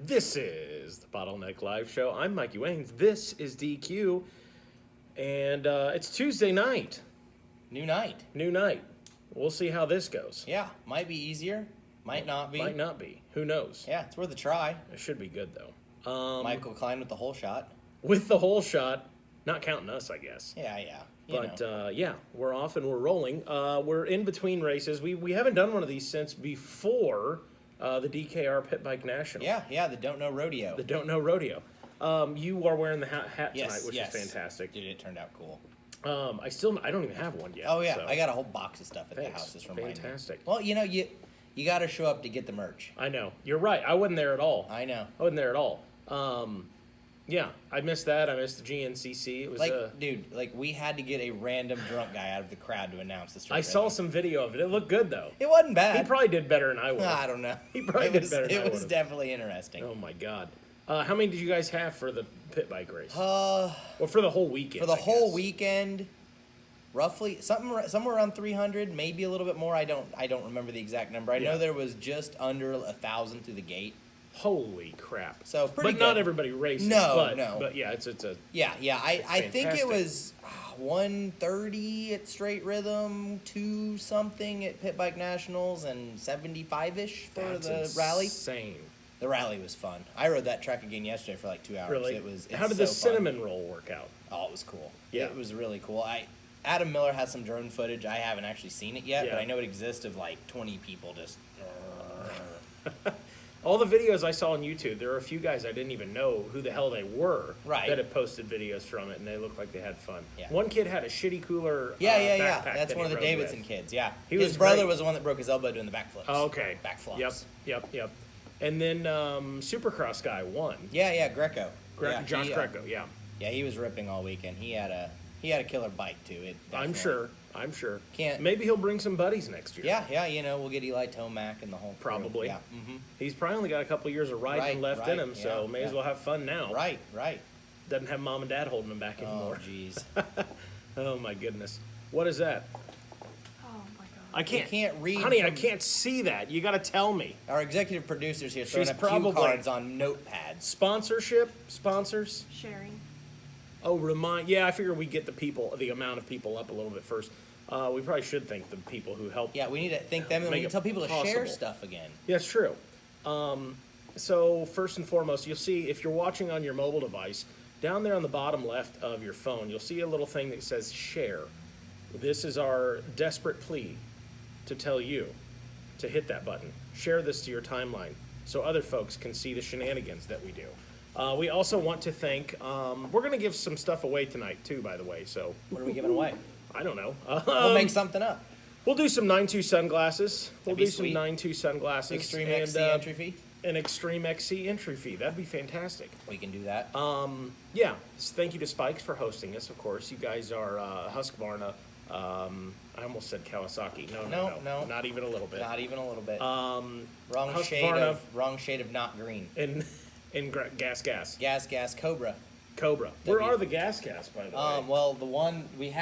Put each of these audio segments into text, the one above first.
This is the Bottleneck Live Show. I'm Mikey Waynes. This is DQ. And it's Tuesday night. New night. New night. We'll see how this goes. Yeah, might be easier. Might not be. Might not be. Who knows? Yeah, it's worth a try. It should be good, though. Michael Klein with the whole shot. With the whole shot. Not counting us, I guess. Yeah. Yeah, we're off and we're rolling. We're in between races. We haven't done one of these since before the DKR Pit Bike National. Yeah, the Don't Know Rodeo. The Don't Know Rodeo. You are wearing the hat tonight, which yes. is fantastic. Dude, it turned out cool. I don't even have one yet. Oh, yeah, so. I got a whole box of stuff at Thanks. the house. That's from mine. Fantastic. Well, you got to show up to get the merch. I know. You're right. I wasn't there at all. I know. I wasn't there at all. Yeah, I missed that. I missed the GNCC. It was dude, we had to get a random drunk guy out of the crowd to announce the story. I saw some video of it. It looked good, though. It wasn't bad. He probably did better than I would. I don't know. He probably did better than I would. It was definitely interesting. Oh, my God. How many did you guys have for the pit bike race? Well, for the whole weekend. For the whole weekend, roughly somewhere around 300, maybe a little bit more. I don't remember the exact number. I know there was just under 1,000 through the gate. Holy crap! So pretty good. But not everybody races. No. But yeah, it's a I think it was 130 at Straight Rhythm, 2 something at Pit Bike Nationals, and 75-ish for the rally. Insane. The rally was fun. I rode that track again yesterday for like 2 hours. Really? It's How did the cinnamon roll work out? Oh, it was cool. Yeah. It was really cool. Adam Miller has some drone footage. I haven't actually seen it yet, but I know it exists of like 20 people just. All the videos I saw on YouTube, there were a few guys I didn't even know who the hell they were that had posted videos from it, and they looked like they had fun. Yeah. One kid had a shitty cooler backpack. That's one of the Davidson kids, yeah. His brother was the one that broke his elbow doing the backflips. Oh, okay. Backflips. Yep. And then Supercross guy won. Yeah, Greco. Josh Greco, yeah. Yeah, he was ripping all weekend. He had a killer bike, too. I'm sure. Can't. Maybe he'll bring some buddies next year. Yeah, we'll get Eli Tomac and the whole crew. Probably. Yeah. He's probably only got a couple of years of riding left in him, so may as well have fun now. Right. Doesn't have mom and dad holding him back anymore. Oh, jeez. Oh, my goodness. What is that? Oh, my God. I can't read. Honey, I can't see that. You got to tell me. Our executive producer's here throwing up cue cards on notepads. Sponsors? Sharing. Oh, I figure we get the amount of people up a little bit first. We probably should thank the people who helped. Yeah, we need to thank them, and we need to tell people to share stuff again. Yeah, it's true. So first and foremost, you'll see if you're watching on your mobile device, down there on the bottom left of your phone, you'll see a little thing that says share. This is our desperate plea to tell you to hit that button. Share this to your timeline so other folks can see the shenanigans that we do. We also want to thank, we're going to give some stuff away tonight too, by the way. So what are we giving away? I don't know. We'll make something up. We'll do some 9.2 sunglasses. That'd be some 9.2 sunglasses. Extreme XC entry fee? An Extreme XC entry fee. That'd be fantastic. We can do that. Yeah. Thank you to Spikes for hosting us, of course. You guys are Husqvarna. I almost said Kawasaki. No. Not even a little bit. Not even a little bit. Wrong shade of not green. In gas. Gas, Cobra. Where are the gas, by the way? Well, the one we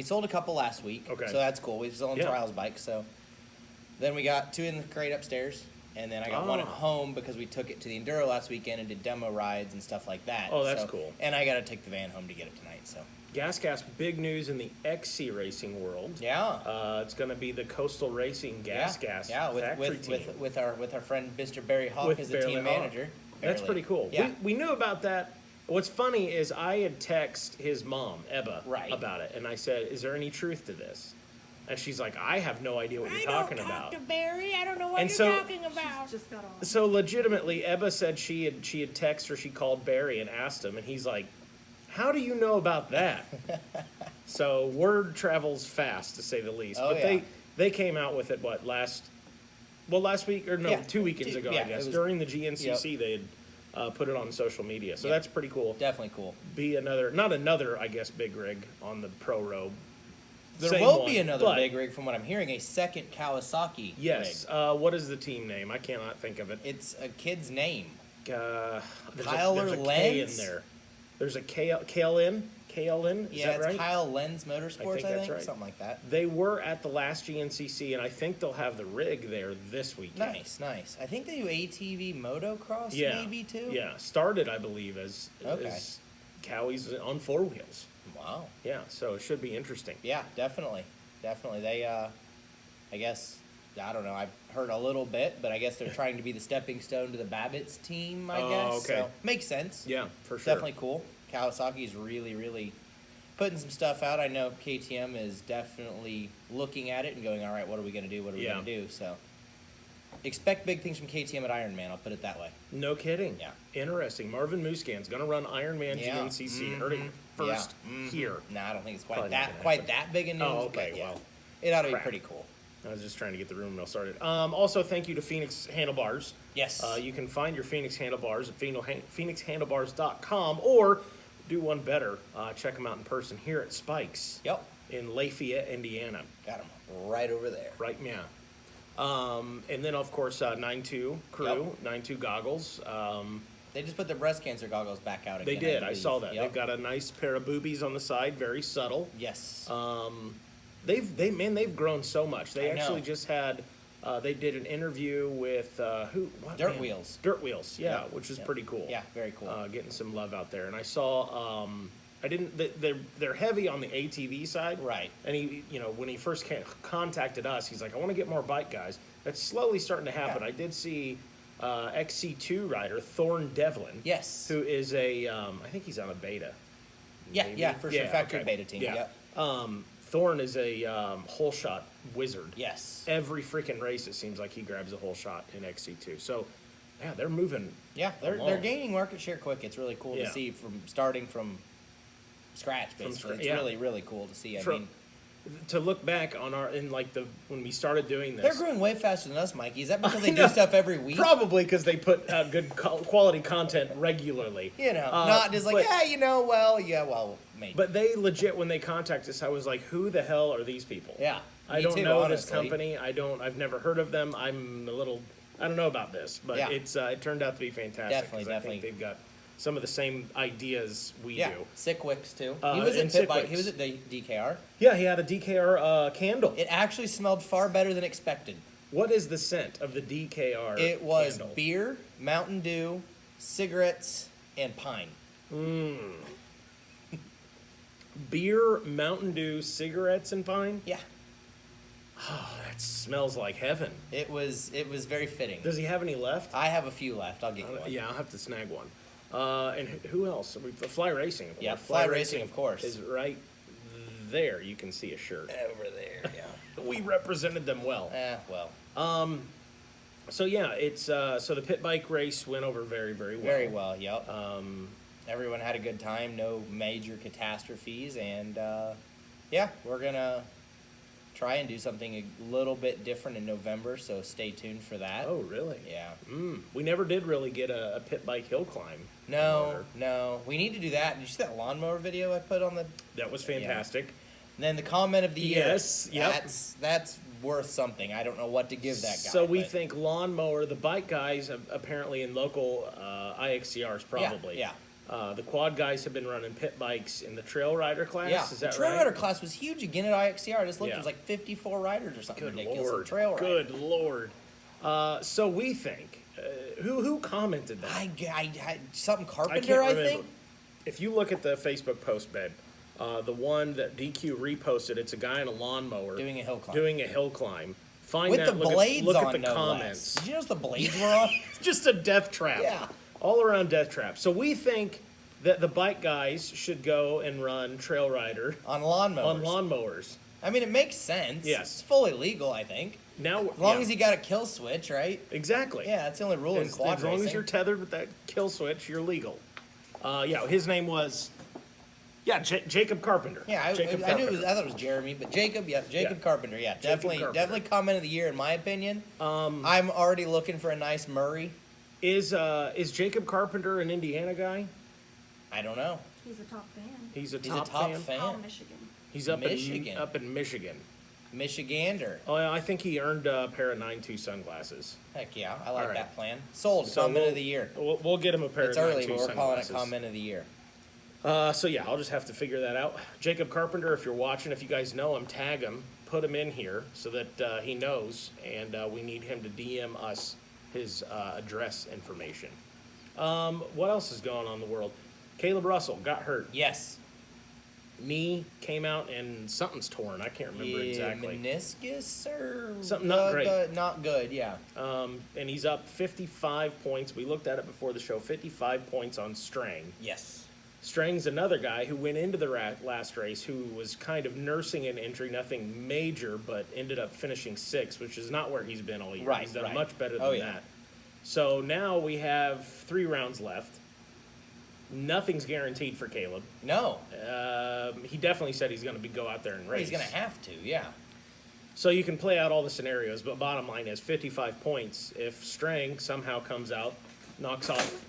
sold a couple last week. Okay. So that's cool. We've sold Trials bikes. So then we got 2 in the crate upstairs, and then I got 1 at home because we took it to the Enduro last weekend and did demo rides and stuff like that. Oh, that's cool. And I got to take the van home to get it tonight. So Gas, big news in the XC racing world. Yeah. It's going to be the Coastal Racing Gas factory team. with our friend Mr. Barry Hawk as the team manager. That's pretty cool. Yeah. We knew about that. What's funny is I had texted his mom, Ebba, about it, and I said, "Is there any truth to this?" And she's like, "I have no idea what you're talking about." I don't talk to Barry. I don't know what you're talking about. Just got on. So legitimately, Ebba said she had texted or she called Barry and asked him, and he's like, "How do you know about that?" So word travels fast, to say the least. Oh, but they came out with it last week or 2 weekends ago, I guess. During the GNCC, they had put it on social media. So that's pretty cool. Definitely cool. Be not another, I guess, big rig on the Pro Road. There will be another big rig, from what I'm hearing, a second Kawasaki rig. What is the team name? I cannot think of it. It's a kid's name. There's Tyler a K in Lenz? there. There's a KLN. KLN, is that right? It's Kyle Lenz Motorsports, I think. That's right. Something like that. They were at the last GNCC, and I think they'll have the rig there this weekend. Nice. I think they do ATV motocross maybe too. Yeah, started, I believe, as Cowies on 4 wheels. Wow. Yeah, so it should be interesting. Yeah, definitely. They, I guess, I don't know, I've heard a little bit, but I guess they're trying to be the stepping stone to the Babbitt's team, I guess. Okay. So, makes sense. Yeah, for sure. Definitely cool. Kawasaki's really putting some stuff out. I know KTM is definitely looking at it and going, all right, what are we going to do? What are we going to do? So, expect big things from KTM at Ironman, I'll put it that way. No kidding. Yeah. Interesting. Marvin Muscan's going to run Ironman GNCC. Heard it first here. No, I don't think it's Probably quite that big a news. Oh, okay. But yeah, Well, it ought to be pretty cool. I was just trying to get the room mill started. Also, thank you to Phoenix Handlebars. Yes. You can find your Phoenix Handlebars at phoenixhandlebars.com, or do one better, check them out in person here at Spikes. Yep. In Lafayette, Indiana. Got them right over there. Right, yeah. And then, of course, 9-2 crew, 9-2 goggles. They just put the breast cancer goggles back out They again. did. I saw that. They've got a nice pair of boobies on the side, very subtle. Yes. They've grown so much. They I know. actually just had, they did an interview with Dirt Wheels. Dirt Wheels, yeah, which is pretty cool. Yeah, very cool. Getting some love out there. And I saw, they're heavy on the ATV side. Right. And he, when he first contacted us, he's like, I want to get more bike guys. That's slowly starting to happen. Yeah. I did see XC2 rider Thorne Devlin. Yes. Who is a, I think he's on a beta. Yeah, for sure. Factory beta team. Yeah. Yep. Thorne is a whole shot wizard. Yes. Every freaking race, it seems like he grabs a whole shot in XC2. So, yeah, they're moving. Yeah, they're gaining market share quick. It's really cool to see starting from scratch, basically. It's really cool to see. I mean, to look back on when we started doing this, they're growing way faster than us, Mikey. Is that because they do stuff every week? Probably because they put out good quality content regularly. Not just like, maybe. But they legit, when they contact us, I was like, who the hell are these people? Yeah. I don't know this company. I've never heard of them. I don't know about this, but it turned out to be fantastic. Definitely. I think they've got some of the same ideas we do. Sickwicks too. He was at Pit Bike. He was at the DKR. Yeah, he had a DKR candle. It actually smelled far better than expected. What is the scent of the DKR It was candle? Beer, Mountain Dew, cigarettes, and pine. Beer, Mountain Dew, cigarettes, and pine? Yeah. Oh, that smells like heaven. It was very fitting. Does he have any left? I have a few left. I'll get you one. Yeah, I'll have to snag one. And who else? Fly Racing. Yeah, Fly Racing, of course. Is right there. You can see a shirt. Over there, yeah. We represented them well. Well. So yeah, it's so the pit bike race went over very, very well. Very well, yep. Everyone had a good time, no major catastrophes, and we're gonna try and do something a little bit different in November, so stay tuned for that. Oh, really? Yeah. We never did really get a pit bike hill climb. No. We need to do that. Did you see that lawnmower video I put on the... That was fantastic. Yeah. And then the comment of the year. Yes, yep. That's worth something. I don't know what to give that guy. So we think lawnmower, the bike guys, apparently in local IXCRs probably. Yeah. The quad guys have been running pit bikes in the trail rider class. Yeah, Is that the trail right? rider class was huge again at IXCR. I just looked, Yeah. There was like 54 riders or something Good ridiculous. Lord. Trail rider. Good Lord. So we think, who commented that? Something I Carpenter, can't I remember. think. If you look at the Facebook post, babe, the one that DQ reposted, it's a guy in a lawnmower Doing a hill climb. Find With that, the look blades at, on, look at the no comments. less. Did you notice the blades were on? Just a death trap. Yeah. All around death trap. So we think that the bike guys should go and run trail rider On lawnmowers. I mean, it makes sense. Yes. It's fully legal, I think. Now, As long as you got a kill switch, right? Exactly. Yeah, that's the only rule in quad as long racing. as you're tethered with that kill switch, you're legal. His name was Jacob Carpenter. Yeah, I Jacob knew Carpenter. I thought it was Jeremy, but Jacob Yeah. Carpenter, yeah, Carpenter. definitely comment of the year in my opinion. I'm already looking for a nice Murray. Is Jacob Carpenter an Indiana guy? I don't know. He's a top fan. He's a He's top, a top fan. fan. Oh, Michigan. He's up Michigan. in Michigan. Michigander. Oh, yeah, I think he earned a pair of 9.2 sunglasses. Heck yeah, I like All right. that plan. Sold. So Comment of the year. We'll get him a pair It's of 9.2 early, but we're calling it sunglasses. comment of the year. So yeah, I'll just have to figure that out. Jacob Carpenter, if you're watching, if you guys know him, tag him, put him in here so that he knows, and we need him to DM us his address information. What else is going on in the world? Caleb Russell got hurt. Yes. Knee came out and something's torn. I can't remember exactly. Meniscus or something not great. Not good, yeah. And he's up 55 points. We looked at it before the show. 55 points on Strang. Yes. Strang's another guy who went into the last race who was kind of nursing an injury, nothing major, but ended up finishing 6th, which is not where he's been all year. Right, he's done right. much better than that. So now we have 3 rounds left. Nothing's guaranteed for Caleb. No. He definitely said he's going to go out there and race. He's going to have to, yeah. So you can play out all the scenarios, but bottom line is 55 points. If Strang somehow comes out, knocks off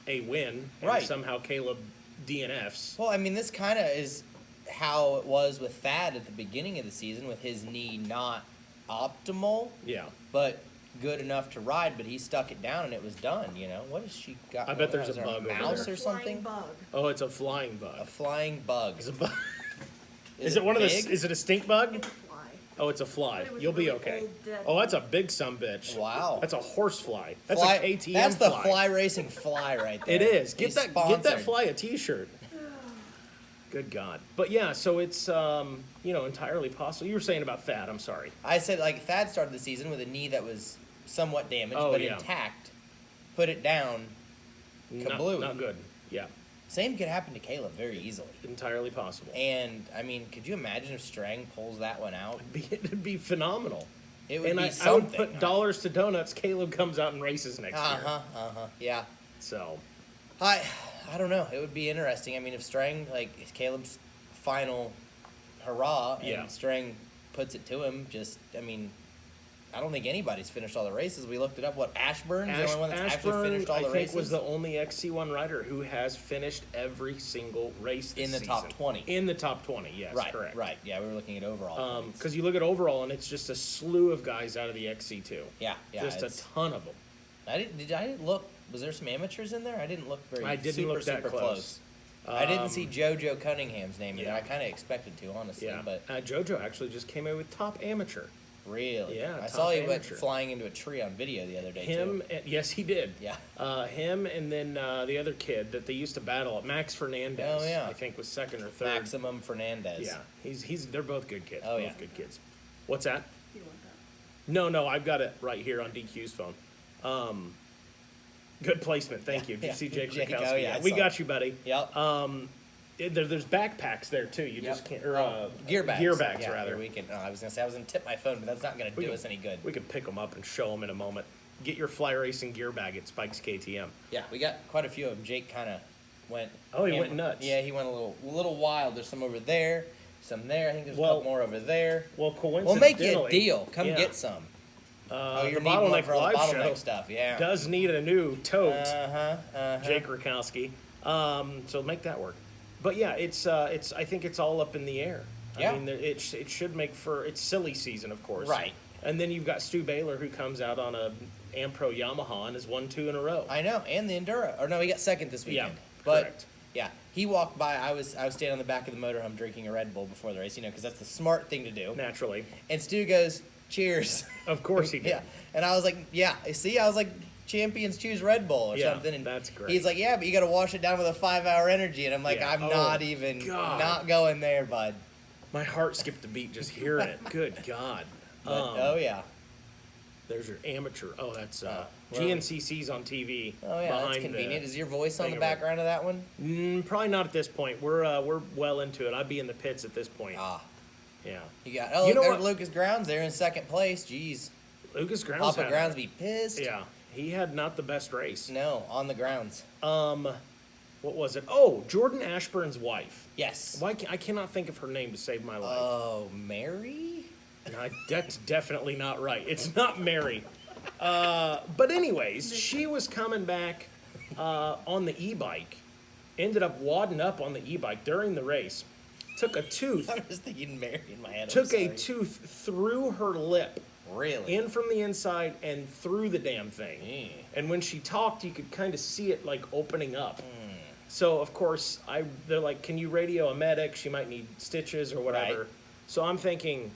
a win, and somehow Caleb DNFs. Well, I mean, this kind of is how it was with Thad at the beginning of the season with his knee not optimal. Yeah. But good enough to ride, but he stuck it down and it was done, you know? What has she got? I bet there's a bug over mouse there. or something? Bug. Oh, it's a flying bug. A flying bug. It's a bug. Is it one big? of the? Is it a stink bug? It's a fly. Oh, it's a fly. But it was You'll a be really okay. old, dead Oh, that's a big sumbitch. Wow. That's a horse fly. That's Fly, a KTM That's the fly. fly racing fly right there. It is. Get He's that sponsored. fly a T-shirt. Good God. But yeah, so it's entirely possible. You were saying about Thad. I'm sorry. I said, like, Thad started the season with a knee that was somewhat damaged, Oh, but yeah. intact. Put it down. Kablooey. Not good. Yeah. Same could happen to Caleb very easily. Entirely possible. And, I mean, could you imagine if Strang pulls that one out? It'd be phenomenal. It would And be I something. would put dollars to donuts. Caleb comes out and races next year. Yeah. So, I don't know. It would be interesting. I mean, if Strang, like, is Caleb's final hurrah, and Yeah. Strang puts it to him, I mean, I don't think anybody's finished all the races. We looked it up. What, Ashburn's the only one that's actually finished all the races? I think was the only XC1 rider who has finished every single race this in the season. top 20. In the top 20, yes, Right, correct. right. Yeah, we were looking at overall. Because you look at overall, and it's just a slew of guys out of the XC2. Yeah, Just a ton of them. I didn't look. Was there some amateurs in there? I didn't look very. I didn't super, look that super close. I didn't see JoJo Cunningham's name in there. yeah. I kind of expected to, honestly. Yeah, But JoJo actually just came in with top amateur. really, Yeah, I top saw he went amateur. flying into a tree on video the other day. Him, too. yes, he did. Yeah. Him, and then the other kid that they used to battle, Max Fernandez. Oh, yeah. I think was second or third. Maximum Fernandez. Yeah, they're both good kids. Oh, both yeah. good kids. What's that? You want that? No, I've got it right here on DQ's phone. Good placement, thank you. Did Yeah. you see Jake Jake, Rakowski? oh, yeah, I we saw got it. you, buddy. Yep. There's backpacks there too. You just can't. Or, gear bags. Gear bags, yeah, rather. We can. I was gonna say I was gonna tip my phone, but that's not gonna do can- us any good. We could pick them up and show them in a moment. Get your fly racing gear bag at Spike's KTM. Yeah, we got quite a few of them. Jake kind of went. Oh, he went nuts. Yeah, he went a little wild. There's some over there, some there. I think there's a Well, couple more over there. Well, coincidentally, We'll make you a deal. Come yeah. get some. The You're needing one Bottleneck for all the Live bottleneck show stuff. Yeah. does need a new tote. Jake. Jake Rakowski. So make that work. But yeah, it's I think it's all up in the air. Yeah. I mean, it should make for it's silly season, of course. Right. And then you've got Stu Baylor who comes out on a Ampro Yamaha and has won 2 in a row. I know, and the Enduro. Or no, he got second this Yeah, weekend. But correct. yeah, he walked by. I was standing on the back of the motorhome drinking a Red Bull before the race, because that's the smart thing to do. Naturally, And Stu goes, "Cheers." of course he did. Yeah, and I was like, "Yeah, see," I was like, "Champions choose Red Bull or Yeah, something." And that's great. He's like, "Yeah, but you got to wash it down with a 5-hour energy," and I'm like, Yeah. "I'm Oh, not even God. not going there, bud." My heart skipped a beat just hearing it. Good God. But, oh yeah, There's your amateur. Oh, that's where are we? GNCC's on TV. oh yeah, that's behind convenient. Is your voice on thing the over- background of that one? Probably not at this point. We're well into it. I'd be in the pits at this point. Ah, Yeah. you got. You know There's what? Lucas Grounds there in second place. Jeez, Lucas Grounds. Papa had- Grounds be pissed. Yeah, he had not the best race. No, on the grounds. What was it? Oh, Jordan Ashburn's wife. Yes. I cannot think of her name to save my life. Oh, Mary? No, that's definitely not right. It's not Mary. But anyways, she was coming back on the e-bike. Ended up wadding up on the e-bike during the race. Took a tooth. I was thinking Mary in my head. I'm Took a sorry. tooth through her lip. Really? In from the inside and through the damn thing. And when she talked, you could kind of see it like opening up. So of course they're like, can you radio a medic? She might need stitches or whatever. Right. So I'm thinking,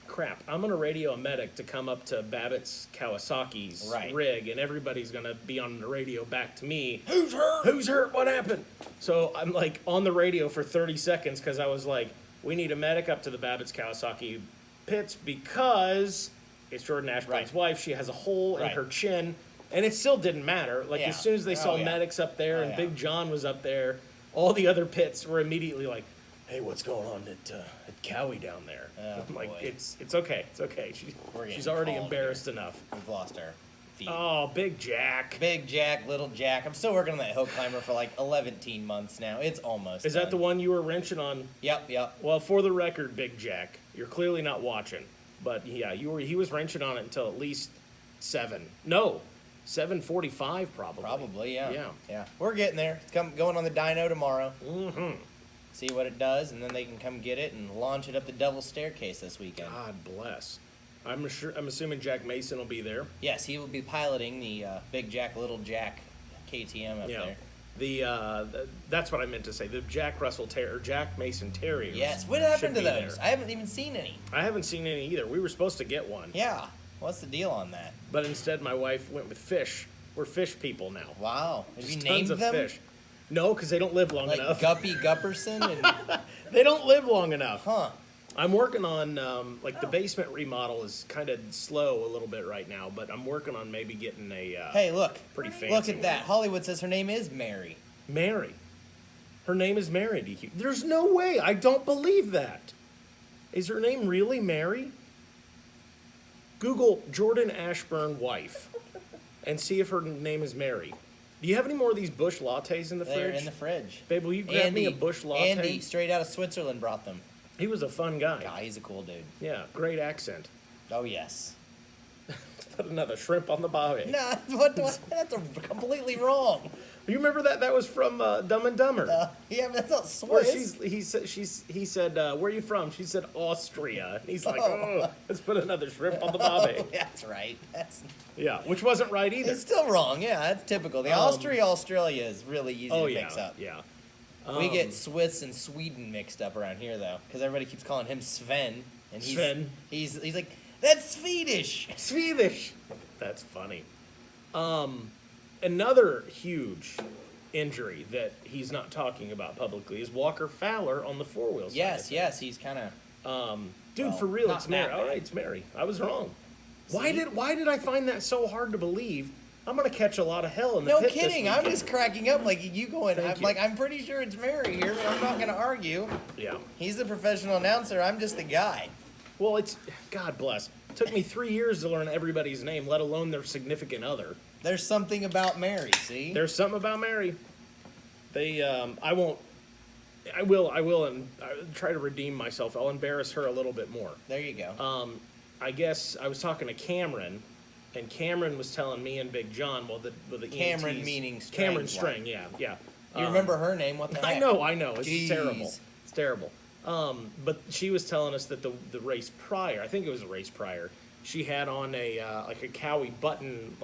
crap, I'm gonna radio a medic to come up to Babbitt's Kawasaki's rig, and everybody's gonna be on the radio back to me. Who's hurt? Who's hurt? What happened? So I'm like on the radio for 30 seconds because I was like, we need a medic up to the Babbitt's Kawasaki pits because it's Jordan Ashburn's wife. She has a hole in her chin, and it still didn't matter. Like as soon as they saw medics up there and Big John was up there, all the other pits were immediately like, hey, what's going on at Cowie down there? I'm like, it's okay. It's okay. She's already embarrassed enough. We've lost our feet. Oh, Big Jack. Big Jack, Little Jack. I'm still working on that hill climber for like 11 months now. It's almost Is done. that the one you were wrenching on? Yep. Well, for the record, Big Jack, you're clearly not watching. But yeah, he was wrenching on it until at least 7:45 probably. Probably, yeah. Yeah. We're getting there. It's going on the dyno tomorrow. Mm-hmm. See what it does, and then they can come get it and launch it up the Devil's Staircase this weekend. God bless. I'm assuming Jack Mason will be there. Yes, he will be piloting the Big Jack, Little Jack KTM up there. That's what I meant to say. The Jack Mason Terriers. Yes. What happened to should be those? there. I haven't even seen any. I haven't seen any either. We were supposed to get one. Yeah. What's the deal on that? But instead, my wife went with fish. We're fish people now. Wow. Have you Just named tons of them? fish. No, because they don't live long Like enough. Guppy Gupperson? And... They don't live long enough. Huh. I'm working on, the basement remodel is kind of slow a little bit right now, but I'm working on maybe getting a Hey, look. pretty fancy Look at one. that. Hollywood says her name is Mary. Mary. Her name is Mary, DQ. There's no way. I don't believe that. Is her name really Mary? Google Jordan Ashburn wife and see if her name is Mary. Do you have any more of these Bush lattes in the They're fridge? in the fridge. Babe, will you grab me a Bush latte? Andy, straight out of Switzerland, brought them. He was a fun guy. God, he's a cool dude. Yeah, great accent. Oh, yes. Put another shrimp on the bobby. No, that's completely wrong. You remember that? That was from Dumb and Dumber. Yeah, but that's not Where Swiss. he said, where are you from? She said, Austria. And he's like, oh, let's put another shrimp on the bobby. That's right. Yeah, which wasn't right either. It's still wrong. Yeah, that's typical. The Australia is really easy to mix up. Yeah. We get Swiss and Sweden mixed up around here, though, because everybody keeps calling him Sven. And Sven. He's like, that's Swedish. Swedish. That's funny. Another huge injury that he's not talking about publicly is Walker Fowler on the four wheels. Yes, he's kind of. Dude, Well, for real, not it's Mary. that bad. All right, it's Mary. I was wrong. See? Why did I find that so hard to believe? I'm gonna catch a lot of hell in the No pit kidding. this I'm weekend. just cracking up like you going. Thank you. I'm pretty sure it's Mary here, but I'm not going to argue. Yeah. He's the professional announcer. I'm just the guy. Well, it's God bless. It took me 3 years to learn everybody's name, let alone their significant other. There's something about Mary. See. There's something about Mary. They, I will, and I'll try to redeem myself. I'll embarrass her a little bit more. There you go. I guess I was talking to Cameron, and Cameron was telling me and Big John, well, the Cameron EMTs, meaning Strang's Cameron wife. Strang, yeah. You remember her name? What the heck? I know. It's Jeez. terrible. It's terrible. But she was telling us that the race prior, I think it was a race prior, she had on a Cowie button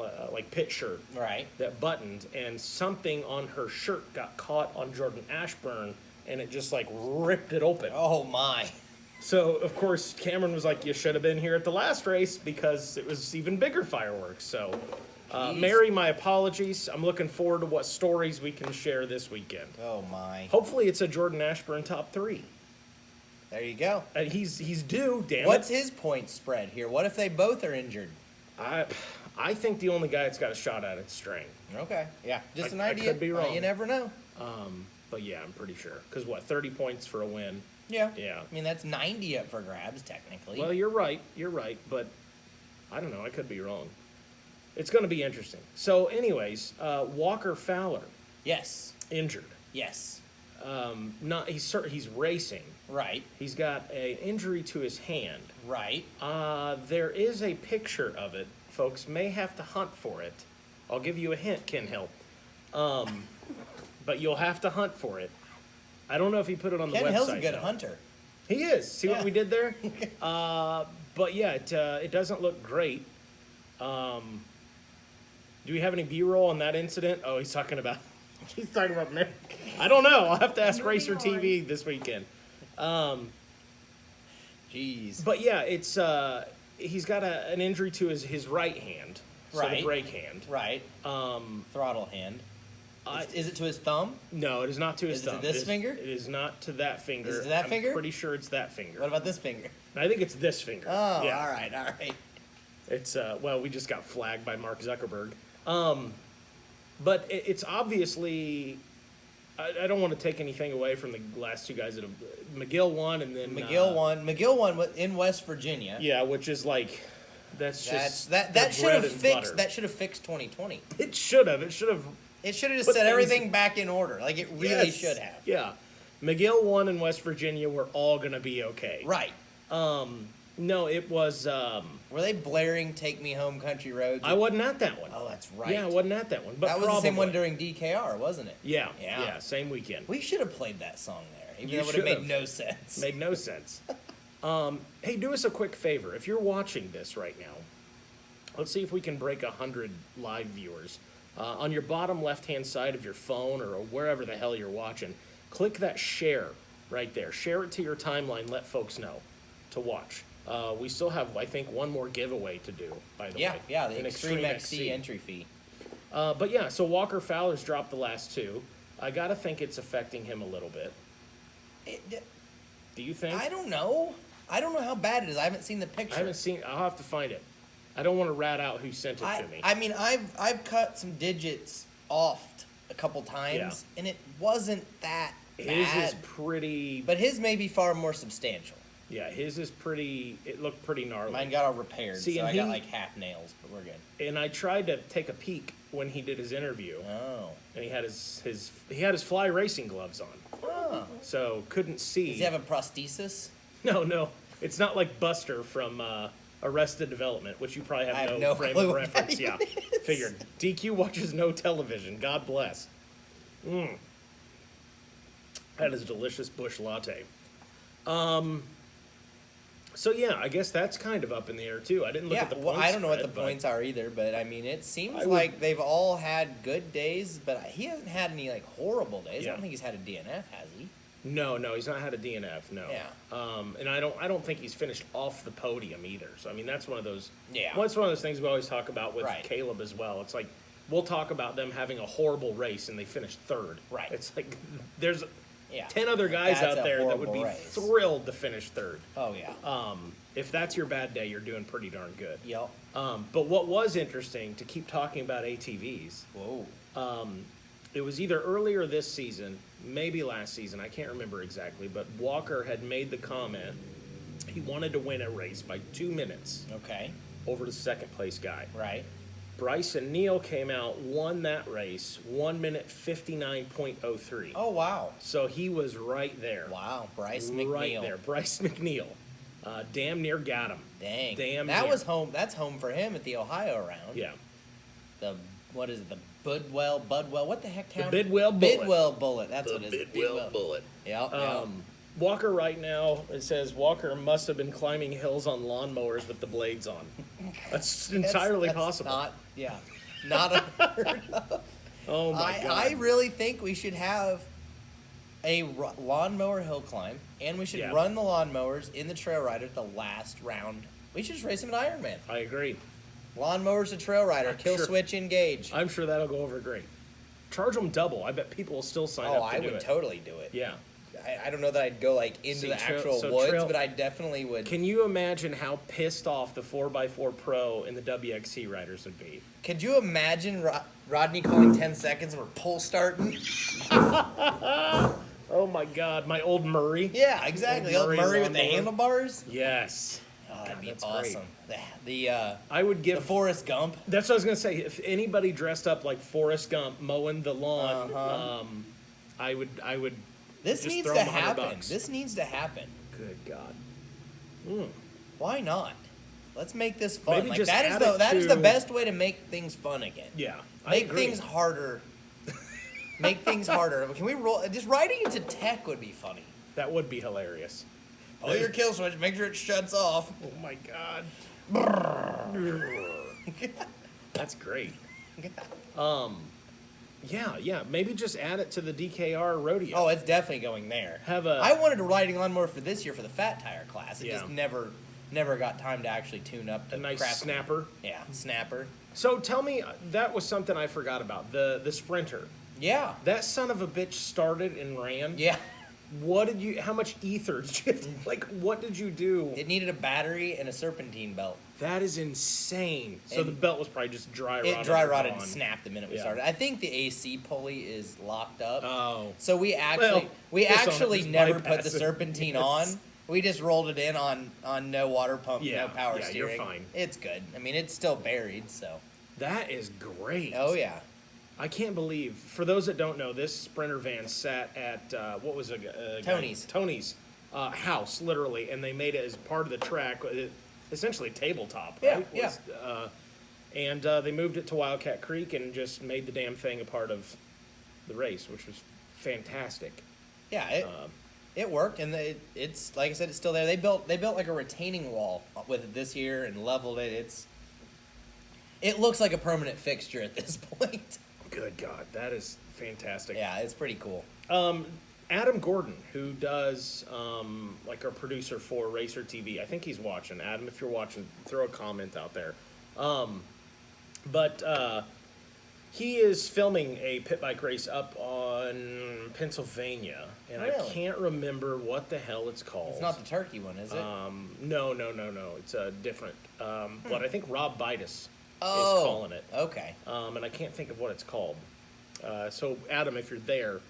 pit shirt. Right. That buttoned, and something on her shirt got caught on Jordan Ashburn, and it just ripped it open. Oh my. So of course Cameron was like, "You should have been here at the last race because it was even bigger fireworks." So, Mary, my apologies. I'm looking forward to what stories we can share this weekend. Oh my. Hopefully, it's a Jordan Ashburn top 3. There you go. And he's due. Damn What's it. his point spread here? What if they both are injured? I think the only guy that's got a shot at it's Strang. Okay. Yeah. Just an I idea. could be wrong. You never know. But yeah, I'm pretty sure. Because 30 points for a win. Yeah. Yeah. I mean, that's 90 up for grabs, technically. Well, you're right, but I don't know, I could be wrong. It's going to be interesting. So, anyways, Walker Fowler, Yes. injured. Yes. He's racing. Right. He's got an injury to his hand. Right. There is a picture of it. Folks may have to hunt for it. I'll give you a hint, Ken Hill. But you'll have to hunt for it. I don't know if he put it on the website. Ken Hill's a good though. hunter. He is. See Yeah. what we did there? But yeah, it doesn't look great. Do we have any B-roll on that incident? Oh, he's talking about She's talking about Mary. I don't know. I'll have to ask Moving Racer on. TV this weekend. Jeez. But yeah, it's he's got an injury to his right hand, so the Right. brake hand. Right. Throttle hand. I- Is it to his thumb? No, it is not to his Is it to thumb. this It is- finger? It is not to that finger. Is it to that I'm finger? Pretty sure it's that finger. What about this finger? I think it's this finger. Oh, yeah. all right, all right. It's well, we just got flagged by Mark Zuckerberg. But it's obviously. I don't want to take anything away from the last two guys that have. McGill won, and then McGill won. Mcgill won in West Virginia. Yeah, which is like, that's just That the should bread have and fixed. butter. That should have fixed 2020. It should have. It should have. It should have just Put set things- everything back in order. Like it really Yes. should have. Yeah, McGill won in West Virginia. We're all gonna be okay. Right. No, it was. Were they blaring "Take Me Home, Country Roads"? I wasn't at that one. Oh, that's right. Yeah, I wasn't at that one. But that was the same one probably. during DKR, wasn't it? Yeah, Yeah. yeah, same weekend. We should have played that song there, even You though it would have should made have. no sense. Made no sense. Hey, do us a quick favor. If you're watching this right now, let's see if we can break 100 live viewers. On your bottom left-hand side of your phone or wherever the hell you're watching, click that share right there. Share it to your timeline. Let folks know to watch. We still have, I think, one more giveaway to do, by the Yeah, way. yeah, the An Extreme XC entry fee. But yeah, so Walker Fowler's dropped the last two. I gotta think it's affecting him a little bit. Do you think? I don't know. I don't know how bad it is. I haven't seen the picture. I haven't seen. I'll have to find it. I don't want to rat out who sent it to me. I mean, I've cut some digits off a couple times, Yeah. and it wasn't that His bad. is pretty. But his may be far more substantial. Yeah, his is pretty. It looked pretty gnarly. Mine got all repaired, See, so and I got he- like half nails, but we're good. And I tried to take a peek when he did his interview, Oh. and he had his fly racing gloves on, Oh. so couldn't see. Does he have a prosthesis? No, it's not like Buster from Arrested Development, which you probably I have have no no frame clue of what reference. that Yeah, is. figured. DQ watches no television. God bless. That is a delicious bush latte. So yeah, I guess that's kind of up in the air too. I didn't look Yeah, at the well, points I don't know what the spread, but- points are either, but I mean, it seems I would- like they've all had good days, but he hasn't had any like horrible days. I Yeah. don't think he's had a DNF, has he? No, he's not had a DNF. No. Yeah. And I don't think he's finished off the podium either. So I mean, that's one of those. Yeah. Well, it's one of those things we always talk about with Right. Caleb as well. It's like we'll talk about them having a horrible race and they finished third. Right. It's like there's Yeah. 10 other guys That's out a there that would be horrible race. thrilled to finish third. Oh yeah. If that's your bad day, you're doing pretty darn good. Yep. But what was interesting to keep talking about ATVs, Whoa. it was either earlier this season, maybe last season, I can't remember exactly, but Walker had made the comment he wanted to win a race by 2 minutes Okay. over the second place guy. Right. Bryson Neal came out, won that race, 1 minute 59.03. Oh wow. So he was right there. Wow. Bryce McNeil. Right there. Bryce McNeil. Damn near got him. Dang. Damn That near. was home. That's home for him at the Ohio round. Yeah. The what is it? The Budwell. What the heck town? Bidwell Bullet. Bidwell Bullet. That's what it is. Bidwell Bullet. Yep. Walker right now, it says Walker must have been climbing hills on lawnmowers with the blades on. That's entirely That's possible. Not unheard of. Oh my God. I really think we should have a lawnmower hill climb, and we should Yeah. run the lawnmowers in the Trail Rider the last round. We should just race them at Ironman. I agree. Lawnmowers to Trail Rider, kill Sure. switch, engage. I'm sure that'll go over great. Charge them double. I bet people will still sign Oh, up to I do would it. totally do it. Yeah. I don't know that I'd go like into See, the actual so woods, trail- but I definitely would. Can you imagine how pissed off the 4x4 Pro and the WXC riders would be? Could you imagine Rodney calling 10 seconds and we're pull starting? Oh my God, my old Murray. Yeah, exactly. Old Old Murray Murray with the lawnmower. handlebars. Yes. Oh, that'd be that's awesome. The I would give. Forrest Gump. That's what I was gonna say. If anybody dressed up like Forrest Gump mowing the lawn, Uh-huh. I would. This Just needs throw to 'em $100 happen. bucks. This needs to happen. Good God. Why not? Let's make this fun. Maybe Like just that is add the it that is the to- best way to make things fun again. Yeah. I Make agree. things harder. Make things harder. Can we roll? Just writing into tech would be funny. That would be hilarious. Pull your kill switch. Make sure it shuts off. Oh my God. That's great. Yeah. Maybe just add it to the DKR rodeo. Oh, it's definitely going there. I wanted a riding lawnmower for this year for the fat tire class. It just never got time to actually tune up the a nice crap. snapper. Yeah, snapper. So tell me, that was something I forgot about. The Sprinter. Yeah. That son of a bitch started and ran. Yeah. How much ether did you, what did you do? It needed a battery and a serpentine belt. That is insane. So And the belt was probably just dry rotted. It dry rotted and snapped the minute we started. I think the AC pulley is locked up. Oh. So we actually never put the serpentine on. Yes. We just rolled it in on no water pump, no power you're steering. fine. It's good. I mean, it's still buried, so. That is great. Oh, yeah. I can't believe, for those that don't know, this Sprinter van sat at, what was it? Tony's house, literally, and they made it as part of the track, essentially tabletop, right? Yeah. And they moved it to Wildcat Creek and just made the damn thing a part of the race, which was fantastic. Yeah, it worked, and it's like I said, it's still there. They built like a retaining wall with it this year and leveled it. It looks like a permanent fixture at this point. Good God, that is fantastic. Yeah, it's pretty cool. Adam Gordon, who does like our producer for Racer TV, I think he's watching. Adam, if you're watching, throw a comment out there. But he is filming a pit bike race up on Pennsylvania, and Really? I can't remember what the hell it's called. It's not the turkey one, is it? No. It's different. But I think Rob Bitus is calling it. Okay. And I can't think of what it's called. So Adam, if you're there,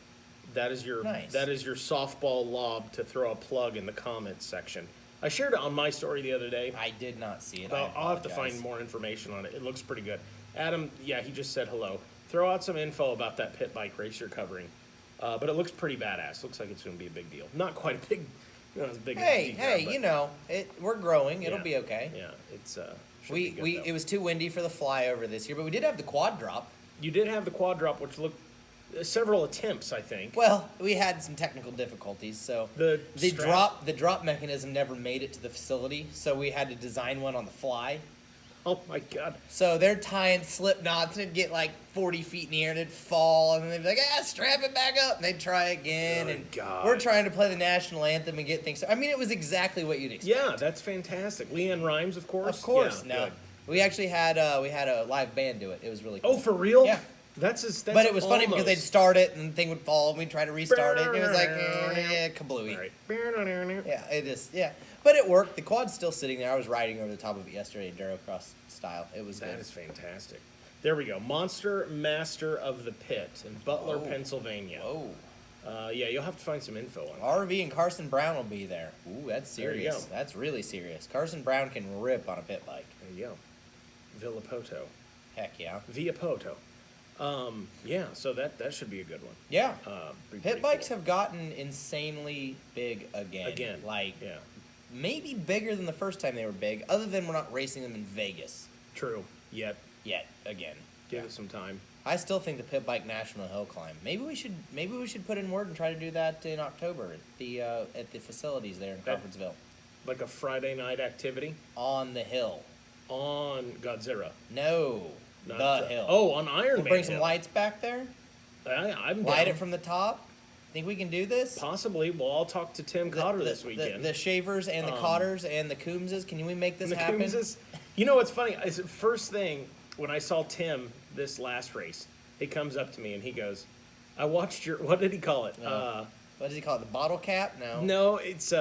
that is your softball lob to throw a plug in the comments section. I shared it on my story the other day. I did not see it. I'll have to find more information on it. It looks pretty good. Adam, he just said hello. Throw out some info about that pit bike race you're covering. But it looks pretty badass. Looks like it's going to be a big deal. Not quite a big, as big as we're growing. It'll be okay. Yeah, it's it was too windy for the flyover this year, but we did have the quad drop. You did have the quad drop, which looked several attempts, I think. Well, we had some technical difficulties, so the drop mechanism never made it to the facility, so we had to design one on the fly. Oh my God! So they're tying slip knots and it'd get like 40 feet in the air and it'd fall, and then they'd be like, strap it back up, and they'd try again. We're trying to play the national anthem and get things. I mean, it was exactly what you'd expect. Yeah, that's fantastic. Leanne Rhymes, of course. Of course. Yeah, no, good. we actually had a live band do it. It was really cool. Oh, for real? Yeah. But it was funny because they'd start it and the thing would fall and we'd try to restart it. It was like, kablooey. Right. Yeah. But it worked. The quad's still sitting there. I was riding over the top of it yesterday, Durocross style. It was good. That is fantastic. There we go. Monster Master of the Pit in Butler, Pennsylvania. Oh. You'll have to find some info on it. RV and Carson Brown will be there. Ooh, that's serious. There you go. That's really serious. Carson Brown can rip on a pit bike. There you go. Villapoto. Heck yeah. Viapoto. So that should be a good one. Yeah. Pit bikes have gotten insanely big again. Maybe bigger than the first time they were big, other than we're not racing them in Vegas. True. Yet Again. Give it some time. I still think the Pit Bike National Hill Climb. Maybe we should put in word and try to do that in October at the facilities there in Crawfordsville. Like a Friday night activity? On the hill. On Godzilla. No. The hill. Oh, on Iron Man. We'll bring some lights back there. I'm Light down. it from the top. Think we can do this? Possibly. Well, I'll talk to Tim Cotter this weekend. The Shavers and the Cotters and the Coombses. Can we make this happen? Coombses? You know what's funny? First thing, when I saw Tim this last race, he comes up to me and he goes, I watched your, what did he call it? What does he call it? The bottle cap? No, it's,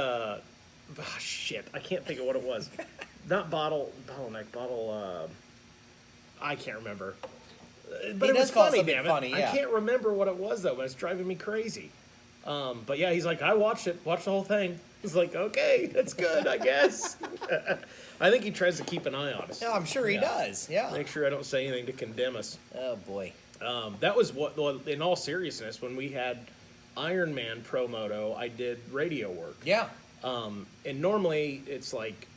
shit. I can't think of what it was. Not bottleneck, I can't remember. But it was funny, damn it. Funny, yeah. I can't remember what it was, though, but it's driving me crazy. But yeah, he's like, I watched the whole thing. He's like, okay, that's good, I guess. I think he tries to keep an eye on us. Yeah, I'm sure he does, yeah. Make sure I don't say anything to condemn us. Oh, boy. That was in all seriousness, when we had Iron Man Pro Moto, I did radio work. Yeah. And normally it's like,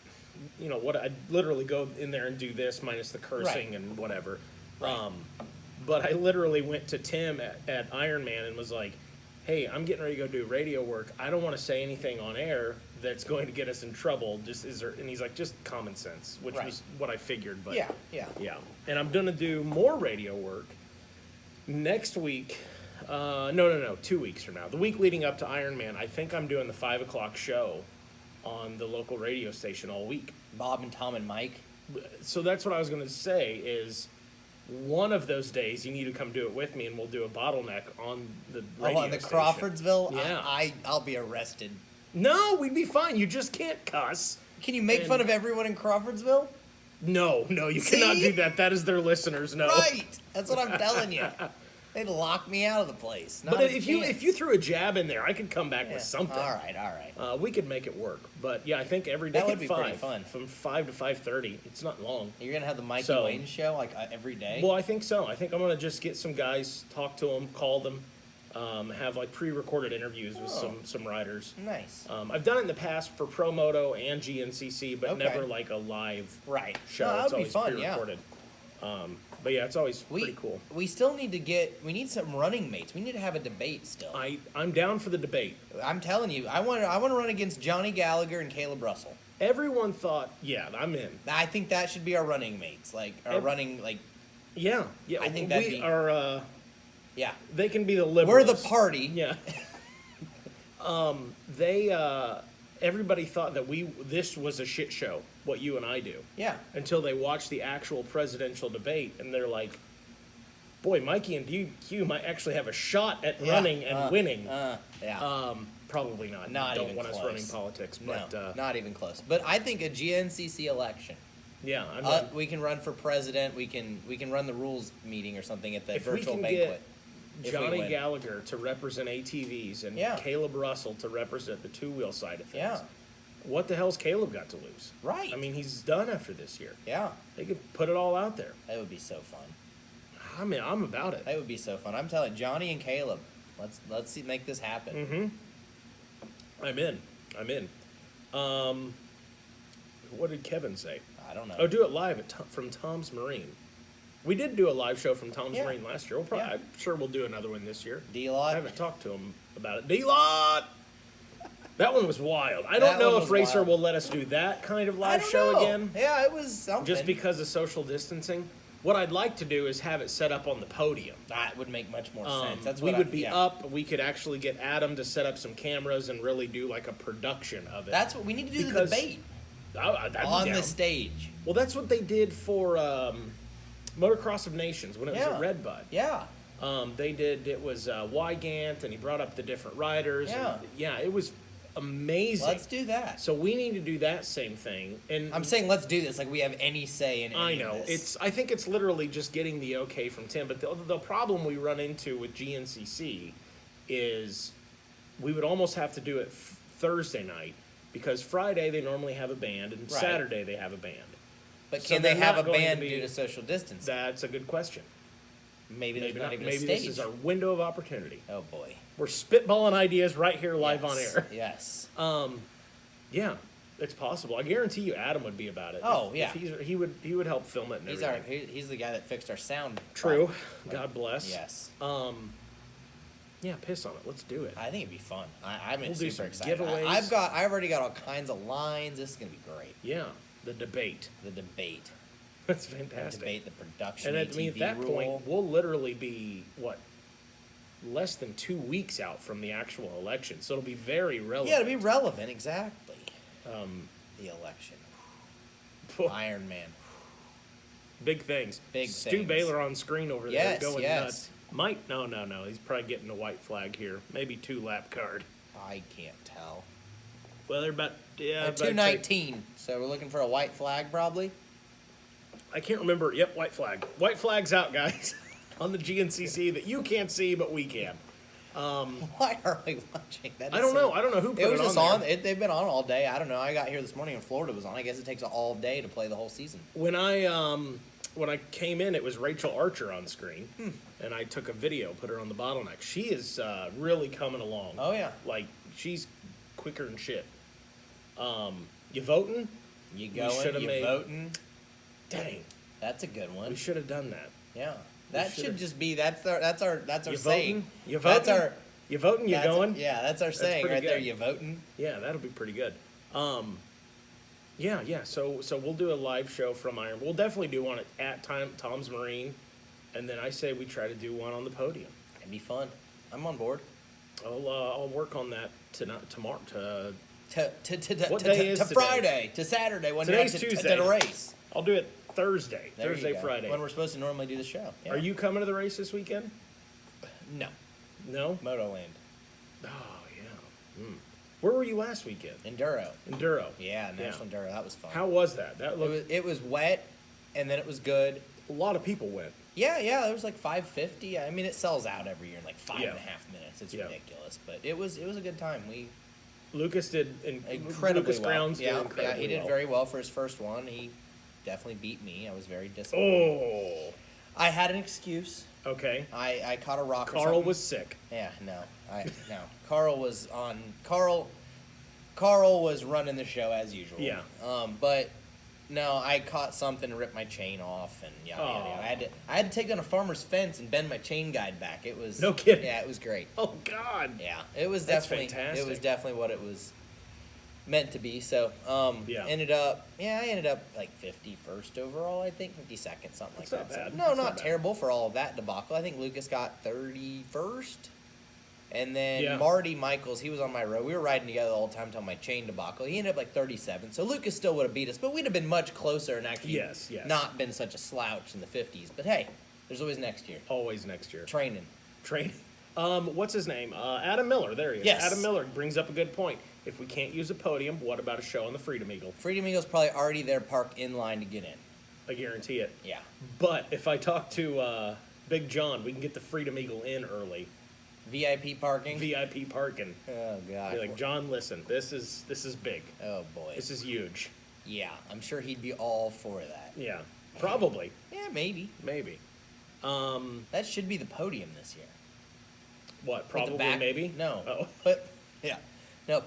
I'd literally go in there and do this minus the cursing and whatever. Right. But I literally went to Tim at Iron Man and was like, hey, I'm getting ready to go do radio work. I don't want to say anything on air that's going to get us in trouble. And he's like, just common sense, which was what I figured. But yeah. And I'm going to do more radio work. Next week, no, 2 weeks from now. The week leading up to Iron Man, I think I'm doing the 5 o'clock show on the local radio station all week. Bob and Tom and Mike. So that's what I was going to say is one of those days you need to come do it with me, and we'll do a bottleneck on the radio on the station. Crawfordsville? Yeah. I'll be arrested. No, we'd be fine. You just can't cuss. Can you make fun of everyone in Crawfordsville? No, you cannot do that. That is their listeners. No. Right. That's what I'm telling you. They'd lock me out of the place. Not But a if chance. you threw a jab in there, I could come back with something. All right. We could make it work. But yeah, I think every day That would at be 5, pretty fun. from 5 to 5:30. It's not long. You're gonna have the Mikey So- Wayne show like every day. Well, I think so. I think I'm gonna just get some guys, talk to them, call them, have like pre-recorded interviews with some riders. Nice. I've done it in the past for Pro Moto and GNCC, but Okay. never like a live Right. show. No, that It's would be always fun. Yeah. pre-recorded. But yeah, it's always pretty cool. We still need to we need some running mates. We need to have a debate still. I'm down for the debate. I'm telling you, I want to run against Johnny Gallagher and Caleb Russell. Everyone thought, yeah, I'm in. I think that should be our running mates, like our running like. Yeah. I think that'd we be- are. Yeah, They can be the liberals. we're the party. Yeah. Everybody thought that this was a shit show, what you and I do. Yeah. Until they watch the actual presidential debate, and they're like, boy, Mikey and DQ might actually have a shot at running and winning. Yeah. Probably not. Not Don't even want us close. running politics, but No, not even close. But I think a GNCC election. yeah, I'm in. We can run for president. We can run the rules meeting or something at the If we virtual can banquet. get if we Johnny win. Gallagher to represent ATVs and Yeah. Caleb Russell to represent the two-wheel side of things. Yeah. What the hell's Caleb got to lose? Right. I mean, he's done after this year. Yeah, They could put it all out there. that would be so fun. I mean, I'm about it. That would be so fun. I'm telling Johnny and Caleb. Let's make this happen. Mm-hmm. I'm in. What did Kevin say? I don't know. Oh, do it live from Tom's Marine. We did do a live show from Tom's Yeah. Marine last year. I'm sure we'll do another one this year. I D-Lot. haven't talked to him about it. D-Lot! That one was wild. I That don't know one if was Racer wild. will let us do that kind of I live don't show know. again, Yeah, it was something. just because of social distancing. What I'd like to do is have it set up on the podium. That would make much more sense. That's we what would be yeah. up. We could actually get Adam to set up some cameras and really do like a production of it. That's what we need to do. Because- the debate I'd be on down. the stage. Well, that's what they did for Motocross of Nations when it was Yeah. at Redbud. Yeah. They did. It was Wygant, and he brought up the different riders. Yeah. And, yeah, it was amazing. Let's do that. So we need to do that same thing. And I'm saying let's do this. Like we have any say in any I know of this. I think it's literally just getting the okay from Tim. But the problem we run into with GNCC is we would almost have to do it Thursday night because Friday they normally have a band and Right. Saturday they have a band. But So can they they're have not a going to band be- due to social distancing? That's a good question. Maybe there's not even a Maybe stage. this is our window of opportunity. Oh boy. We're spitballing ideas right here live on Yes, air. Yes. Yeah, it's possible. I guarantee you, Adam would be about it. Oh, If yeah. he would help film it. And He's everything. he's the guy that fixed our sound. True. problem. God bless. Yes. Yeah, piss on it. Let's do it. I think it'd be fun. I'm We'll do super some excited. giveaways. I've already got all kinds of lines. This is gonna be great. Yeah, the debate. The debate. That's The fantastic. debate, the production. And at ATV that rule. point, we'll literally be less than 2 weeks out from the actual election. So it'll be very relevant. Yeah, to be relevant, exactly. The election. Iron Man. Big things. Big Stu things. Baylor on screen over there Yes, going yes. nuts. Might no. He's probably getting a white flag here. Maybe 2-lap card. I can't tell. Well, they're about At 219. So we're looking for a white flag, probably. I can't remember. Yep, white flag. White flag's out, guys, on the GNCC that you can't see, but we can. Why are we watching that? I don't know. I don't know who put It was it just on. on. There. They've been on all day. I don't know. I got here this morning and Florida was on. I guess it takes all day to play the whole season. When I came in, it was Rachel Archer on screen, and I took a video, put her on the bottleneck. She is really coming along. Oh, yeah. Like she's quicker than shit. You voting? You We going? shoulda You made- voting? Dang, That's a good one. we should have done that. Yeah. That shoulda- should just be that's our You saying. voting? You That's voting? our You voting? You that's- going? Yeah, that's our saying pretty right there. good. You voting? Yeah, that'll be pretty good. Yeah. So we'll do a live show from Iron. We'll definitely do one at Tom's Marine. And then I say we try to do one on the podium. It'd be fun. I'm on board. I'll work on that tomorrow. What day is today? Friday, to Saturday when Today's you're Tuesday. to the race. I'll do it Thursday. There you Thursday, go. Friday. When we're supposed to normally do the show. Yeah. Are you coming to the race this weekend? No. No? Motoland. Oh, yeah. Where were you last weekend? Enduro. Enduro. Yeah, National Enduro. That was fun. How was that? That looked... It was wet, and then it was good. A lot of people went. Yeah, there was like 550. I mean, it sells out every year in like 5.5 minutes. It's ridiculous, but it was a good time. Lucas did incredibly Lucas well. Grounds did Yeah, incredibly he did well. very well for his first one. He definitely beat me. I was very disappointed. Oh. I had an excuse. Okay. I caught a rock. Carl was sick. Yeah, no. Carl was on. Carl was running the show as usual. Yeah. But no, I caught something and ripped my chain off, and yada yada. I had to take down a farmer's fence and bend my chain guide back. It was no kidding. Yeah, it was great. Oh God. Yeah, it was That's definitely fantastic. It was definitely what it was meant to be. So yeah. I ended up like 51st overall. I think 52nd, something like That's that. not bad. No, That's not not bad. terrible for all of that debacle. I think Lucas got 31st. And then Yeah. Marty Michaels, he was on my road. We were riding together the whole time until my chain debacle. He ended up like 37. So Lucas still would have beat us, but we'd have been much closer and actually Yes. not been such a slouch in the 50s. But hey, there's always next year. Always next year. Training. What's his name? Adam Miller. There he is. Yes. Adam Miller brings up a good point. If we can't use a podium, what about a show on the Freedom Eagle? Freedom Eagle's probably already there parked in line to get in. I guarantee it. Yeah. But if I talk to Big John, we can get the Freedom Eagle in early. VIP parking? VIP parking. Oh, God. Be like, John, listen, this is big. Oh, boy. This is huge. Yeah, I'm sure he'd be all for that. Yeah. Probably. Yeah, maybe. Maybe. That should be the podium this year. What? Put the Probably, back- maybe? No. Oh.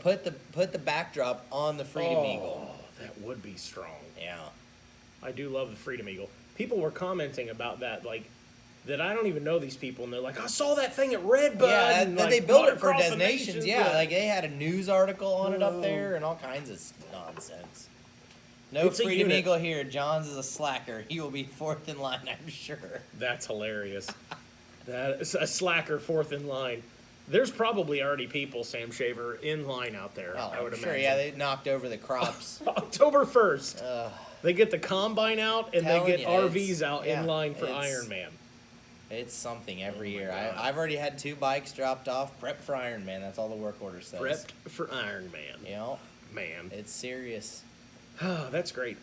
Put the backdrop on the Freedom Eagle. Oh, that would be strong. Yeah. I do love the Freedom Eagle. People were commenting about that, like, that I don't even know these people, and they're like, I saw that thing at Redbud. Yeah, and, that like, they built it for Motocross the Nations. Nations. Yeah, like they had a news article on it up there and all kinds of nonsense. No It's a Freedom unit. Eagle here. John's is a slacker. He will be fourth in line, I'm sure. That's hilarious. That is a slacker fourth in line. There's probably already people, Sam Shaver, in line out there, Oh, I would I'm sure. imagine. Yeah, they knocked over the crops. October 1st. They get the combine out, and they Telling get you, RVs out yeah, in line for it's- Ironman. It's something every year. God. I've already had 2 bikes dropped off. Prep for Ironman. That's all the work order says. Prepped for Ironman. You know, Man. it's serious. Oh, that's great.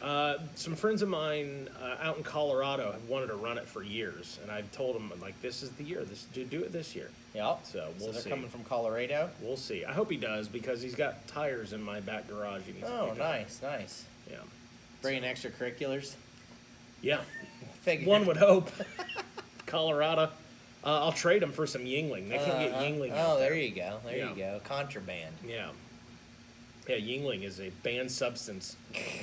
Some friends of mine out in Colorado have wanted to run it for years, and I've told them, like, this is the year. Do it this year. Yep. So we'll they're see. coming from Colorado. We'll see. I hope he does, because he's got tires in my back garage. He needs to Oh, pick up. nice. Yeah. Bringing extracurriculars. Yeah. Figured. One would hope. Colorado. I'll trade them for some Yingling. They can get Yingling out Oh, there. there you go. There Yeah. you go. Contraband. Yeah. Yeah, Yingling is a banned substance.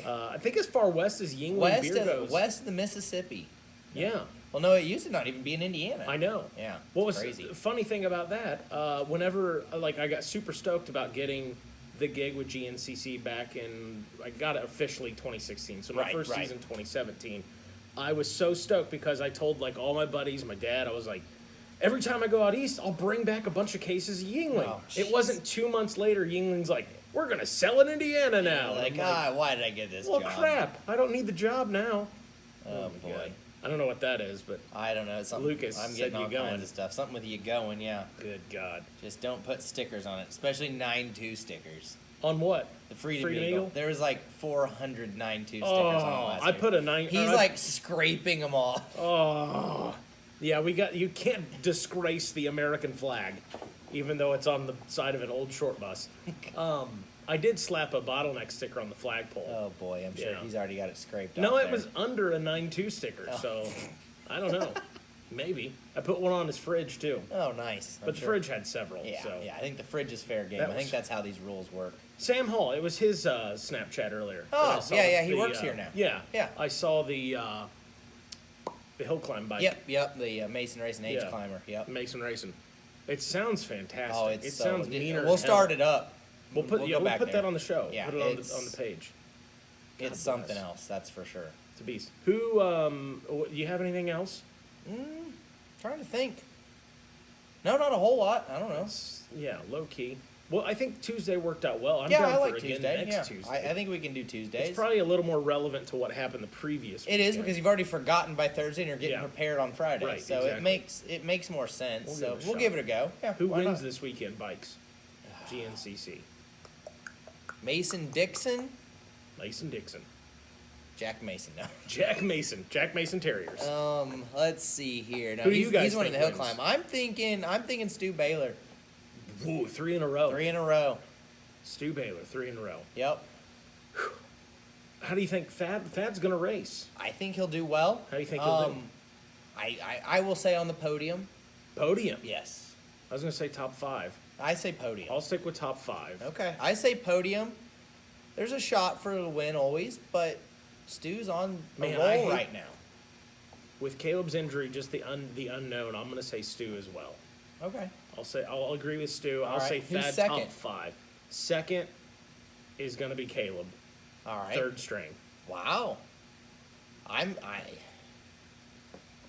I think as far west as Yingling beer goes. West of the Mississippi. Yeah, Well, no, it used to not even be in Indiana. I know. Yeah. What was crazy? the funny thing about that? Whenever I got super stoked about getting the gig with GNCC back in, I got it officially 2016. So my first season 2017. I was so stoked because I told like all my buddies, my dad, I was like, every time I go out east, I'll bring back a bunch of cases of Yingling. Oh, it wasn't 2 months later, Yingling's like, we're gonna sell in Indiana now. Like, And I'm why did I get this well, job? crap! I don't need the job now. Oh, my boy. God. I don't know what that is, but I don't know. It's something. Lucas I'm said getting you all going. kinds of stuff. Something with you going, yeah. good God. Just don't put stickers on it, especially 9-2 stickers. On what? The Freedom Eagle. There was like 400 9-2 stickers on it last I year. put a 9. He's like scraping them off. Oh, yeah. You can't disgrace the American flag, even though it's on the side of an old short bus. I did slap a bottleneck sticker on the flagpole. Oh boy, I'm sure Yeah. he's already got it scraped No, off it there. was under a 9.2 sticker, so I don't know. Maybe I put one on his fridge too, Oh, nice. I'm but the sure. fridge had several. Yeah, so. yeah. I think the fridge is fair game. That I think was- that's how these rules work. Sam Hall, it was his Snapchat earlier. Oh, that I saw yeah, he works here now. Yeah, Yeah. I saw the hill climb bike. Yep. The Mason Racing Age Yeah. Climber. Yep. Mason Racing. It sounds fantastic. Oh, it's it so. sounds meaner. We'll start it up. We'll put go back put there. that on the show. Yeah, put it on it's- on the page. It's God something bless. else, that's for sure. It's a beast. Who? Do you have anything else? Trying to think. No, not a whole lot. I don't know. Yeah, low key. Well, I think Tuesday worked out well. I'm Yeah, down I for like again Tuesday. next Yeah, Tuesday. I think we can do Tuesdays. It's probably a little more relevant to what happened the previous It is weekend. because you've already forgotten by Thursday and you're getting Yeah. prepared on Friday. Right, so exactly. it makes more sense. We'll so give it a we'll shot. give it a go. Yeah. Who why wins not? this weekend, bikes? GNCC. Mason Dixon, Mason Dixon. Jack Mason. No. Jack Mason. Jack Mason Terriers. Let's see here. No, Who do you guys he's winning the hill think wins? climb. I'm thinking Stu Baylor. Ooh, 3 in a row. 3 in a row. Stu Baylor, 3 in a row. Yep. How do you think Thad's going to race? I think he'll do well. How do you think he'll do? I will say on the podium. Podium. Yes. I was going to say top 5. I say podium. I'll stick with top 5. Okay. I say podium. There's a shot for the win always, but Stu's on a Man, I roll hate- right now. With Caleb's injury, just the unknown, I'm going to say Stu as well. Okay. I'll agree with Stu. All I'll right. say Who's Thad second? top 5. Second is going to be Caleb. All right. Third string. Wow.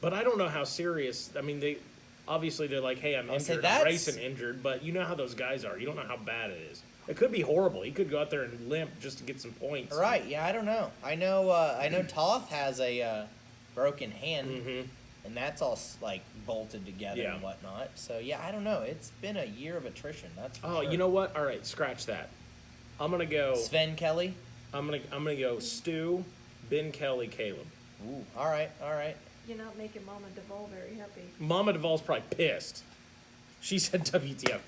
But I don't know how serious. I mean, they're like, hey, I'm I'll say injured. I'm that's- racing injured. But you know how those guys are. You don't know how bad it is. It could be horrible. He could go out there and limp just to get some points. Right. Yeah. I don't know. I know Toth has a broken hand, Mm-hmm. and that's all like bolted together Yeah. and whatnot. So yeah, I don't know. It's been a year of attrition. That's for Oh, sure. you know what? All right, scratch that. I'm gonna go. Sven Kelly. I'm gonna go Stu, Ben Kelly, Caleb. Ooh. All right. You're not making Mama Duvall very happy. Mama Duvall's probably pissed. She said WTF.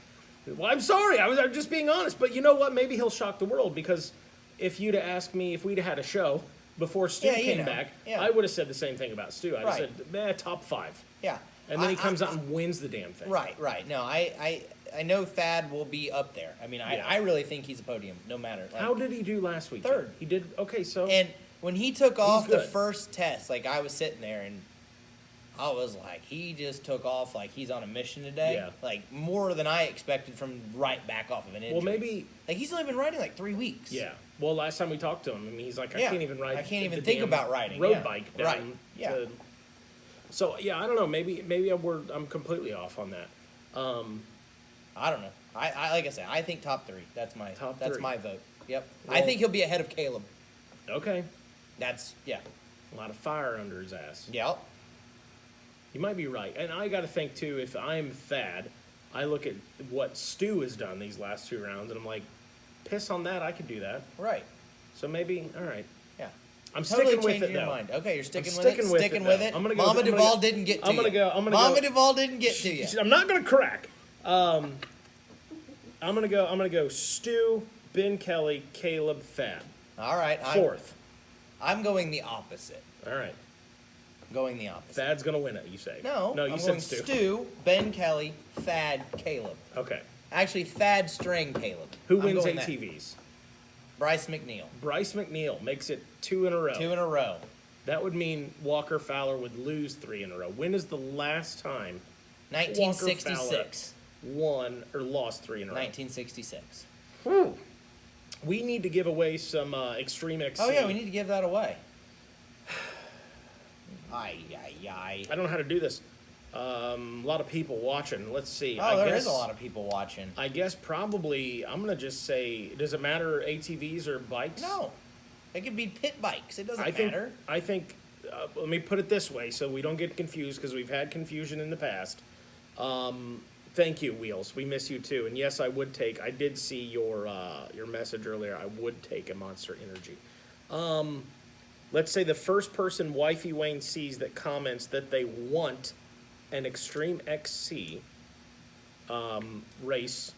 Well, I'm sorry. I'm just being honest. But you know what? Maybe he'll shock the world because if you'd have asked me if we'd have had a show before Stu Yeah, you came know. back, Yeah. I would have said the same thing about Stu. I'd have Right. said, top 5. Yeah. And then he comes out and wins the damn thing. Right. No, I know Thad will be up there. I mean, Yeah. I really think he's a podium, no matter. Like, How did he do last week? Third. He did okay. So And when he took off the good. first test, like I was sitting there and I was like, he just took off like he's on a mission today. Yeah. Like more than I expected from right back off of an injury. well, maybe like he's only been riding like 3 weeks. yeah. Well, last time we talked to him, I mean, he's like, I Yeah. can't even ride. I can't even the think damn about riding, road yeah. bike. Down Right. Yeah. to- so yeah, I don't know. Maybe I'm completely off on that. I don't know. I like I said, I think top 3. That's my Top that's 3. my vote. Yep. I Well- think he'll be ahead of Caleb. Okay, That's yeah. a lot of fire under his ass. Yep. You might be right. And I got to think, too, if I'm Thad, I look at what Stu has done these last 2 rounds, and I'm like, piss on that, I could do that. Right. So maybe, all right. Yeah. I'm Totally sticking with changing it, your though. mind. Okay, you're sticking with sticking it. with Sticking it, with though. it. I'm gonna go- Mama I'm gonna Duvall go- didn't get to I'm gonna you. go- I'm gonna Mama go- Duvall didn't get to you. I'm not going to crack. I'm gonna go Stu, Ben Kelly, Caleb, Thad. All right. Fourth. I'm going the opposite. All right. Going the opposite. Thad's going to win it, you say. No. No, you I'm said going Stu. Stu, Ben Kelly, Thad, Caleb. Okay. Actually, Thad String, Caleb. Who I'm wins going that. ATVs? Bryce McNeil. Bryce McNeil makes it 2 in a row. 2 in a row. That would mean Walker Fowler would lose 3 in a row. When is the last time 1966. won or lost 3 in a row? 1966. Whew. We need to give away some Extreme XC. Oh, yeah, we need to give that away. Ay. I don't know how to do this. A lot of people watching. Let's see. Oh, there is a lot of people watching. I guess probably, I'm going to just say, does it matter ATVs or bikes? No. It could be pit bikes. It doesn't I think, matter. let me put it this way so we don't get confused because we've had confusion in the past. Thank you, Wheels. We miss you too. And yes, I did see your message earlier. I would take a Monster Energy. Let's say the first person Wifey Wayne sees that comments that they want an Extreme XC race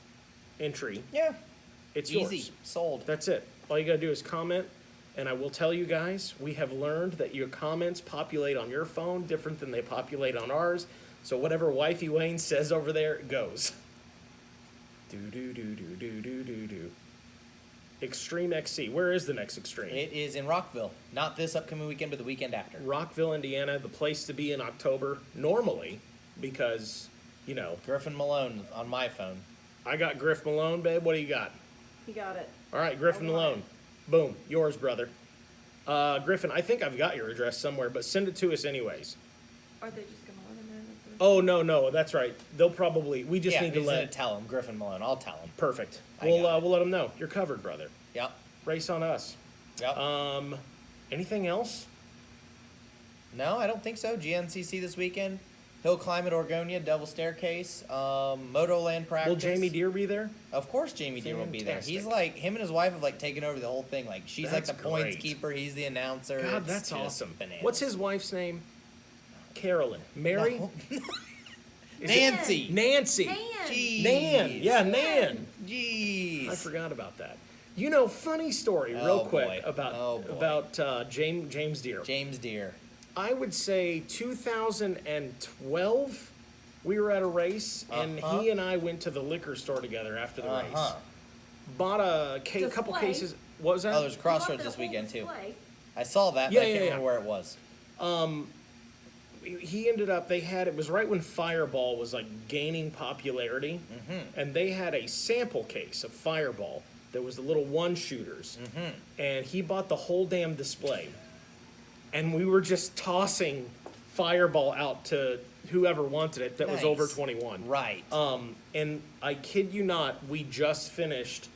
entry. Yeah. It's Easy. yours. Sold. That's it. All you gotta do is comment, and I will tell you guys, we have learned that your comments populate on your phone different than they populate on ours. So whatever Wifey Wayne says over there goes. Do. Extreme XC. Where is the next Extreme? It is in Rockville. Not this upcoming weekend, but the weekend after. Rockville, Indiana, the place to be in October, normally, because, you know, Griffin Malone on my phone. I got Griff Malone, babe. What do you got? He got it. All right, Griffin I want Malone. Boom, yours, brother. Griffin, I think I've got your address somewhere, but send it to us anyways. Are they just gonna let him in at Oh, no, that's right. They'll probably, we just Yeah, need to he's gonna let, tell him, Griffin Malone. I'll tell him. perfect. I We'll got it. let them know. You're covered, brother. Yep. Race on us. Yep. Anything else? No, I don't think so. GNCC this weekend. Hill climb at Oregonia, Devil Staircase, Motoland practice. Will Jamie Deere be there? Of course, Jamie Deere will be there. Fantastic. He's like him and his wife have like taken over the whole thing. Like she's That's like the points great. keeper. He's the announcer. God, It's that's just awesome. bananas. What's his wife's name? Carolyn. Mary? No. Is it- Nancy. Nancy. Man. Jeez. Nan. Yeah, Nan. Jeez. I forgot about that. You know, funny story, real Oh, quick boy. about Oh, boy. James Deere. James Deere. I would say 2012. We were at a race, and Uh-huh. he and I went to the liquor store together after the race. Uh-huh. Bought a couple Display. cases. What was that? Oh, there's a You Crossroads bought this their whole weekend too. display. I saw that, Yeah, but I yeah, can't yeah. remember where it was. He ended up, it was right when Fireball was like gaining popularity, and they had a sample case of Fireball that was the little one shooters, and he bought the whole damn display, and we were just tossing Fireball out to whoever wanted it that was Nice. over 21. Right. And I kid you not, we just finished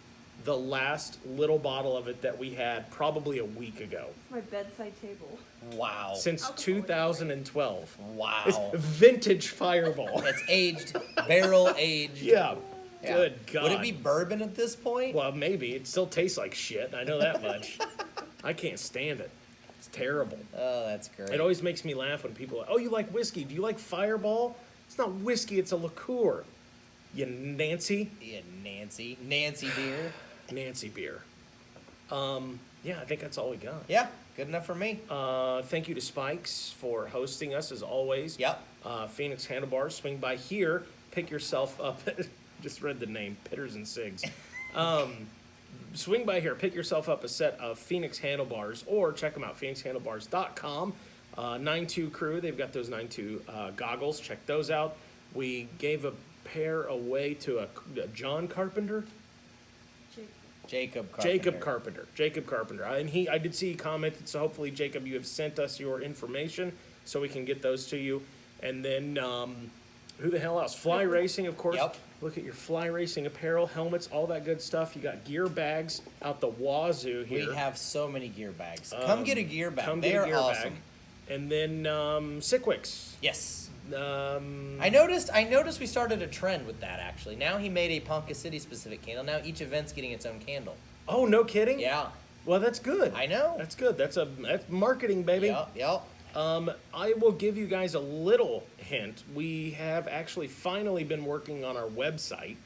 the last little bottle of it that we had probably a week ago, My bedside table. Wow. since Alcohol is 2012. Wow. It's vintage Fireball. It's aged, barrel aged. Yeah. Yeah. Good God. Would it be bourbon at this point? Well, maybe. It still tastes like shit. I know that much. I can't stand it. It's terrible. Oh, that's great. It always makes me laugh when people are, oh, you like whiskey. Do you like Fireball? It's not whiskey. It's a liqueur. You Nancy. Yeah, Nancy. Nancy Deere. Nancy beer. Yeah, I think that's all we got. Yeah, good enough for me. Thank you to Spikes for hosting us as always. Yep. Phoenix Handlebars, swing by here, pick yourself up. Just read the name, Pitters and Cigs. Swing by here, pick yourself up a set of Phoenix Handlebars, or check them out, phoenixhandlebars.com. 9-2 crew, they've got those 9-2 goggles. Check those out. We gave a pair away to a John Carpenter. Jake. Jacob Carpenter. Jacob Carpenter. And I did see he commented, so hopefully, Jacob, you have sent us your information so we can get those to you. And then, who the hell else? Fly Racing, of course. Yep. Look at your Fly Racing apparel, helmets, all that good stuff. You got gear bags out the wazoo here. We have so many gear bags. Come get a gear bag. Come They get a are gear awesome. bag. And then Sickwicks. Yes. Um, I noticed we started a trend with that actually. Now he made a Ponca City specific candle. Now each event's getting its own candle. oh, no kidding? Yeah. Well, that's good. I know. That's good. That's marketing, baby. Yep. I will give you guys a little hint. We have actually finally been working on our website.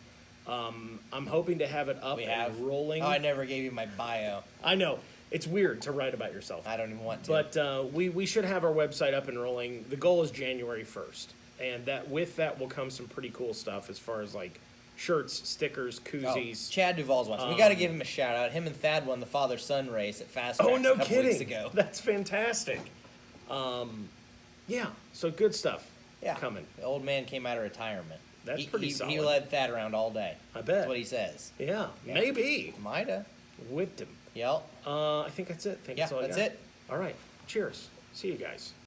I'm hoping to have it up We and have. rolling. Oh, I never gave you my bio. I know. It's weird to write about yourself. I don't even want to. But we should have our website up and rolling. The goal is January 1st. And with that will come some pretty cool stuff as far as like shirts, stickers, koozies. Chad Duvall's watching. We got to give him a shout out. Him and Thad won the father-son race at Fast Tracks Oh, no a couple kidding. weeks ago. That's fantastic. Yeah, so good stuff Yeah. coming. The old man came out of retirement. That's pretty He solid. led Thad around all day. I bet. That's what he says. Yeah, Yeah. maybe. Mida. Whipped him. Yep. I think that's it. I think Yeah, that's all I that's got. it. All right. Cheers. See you guys.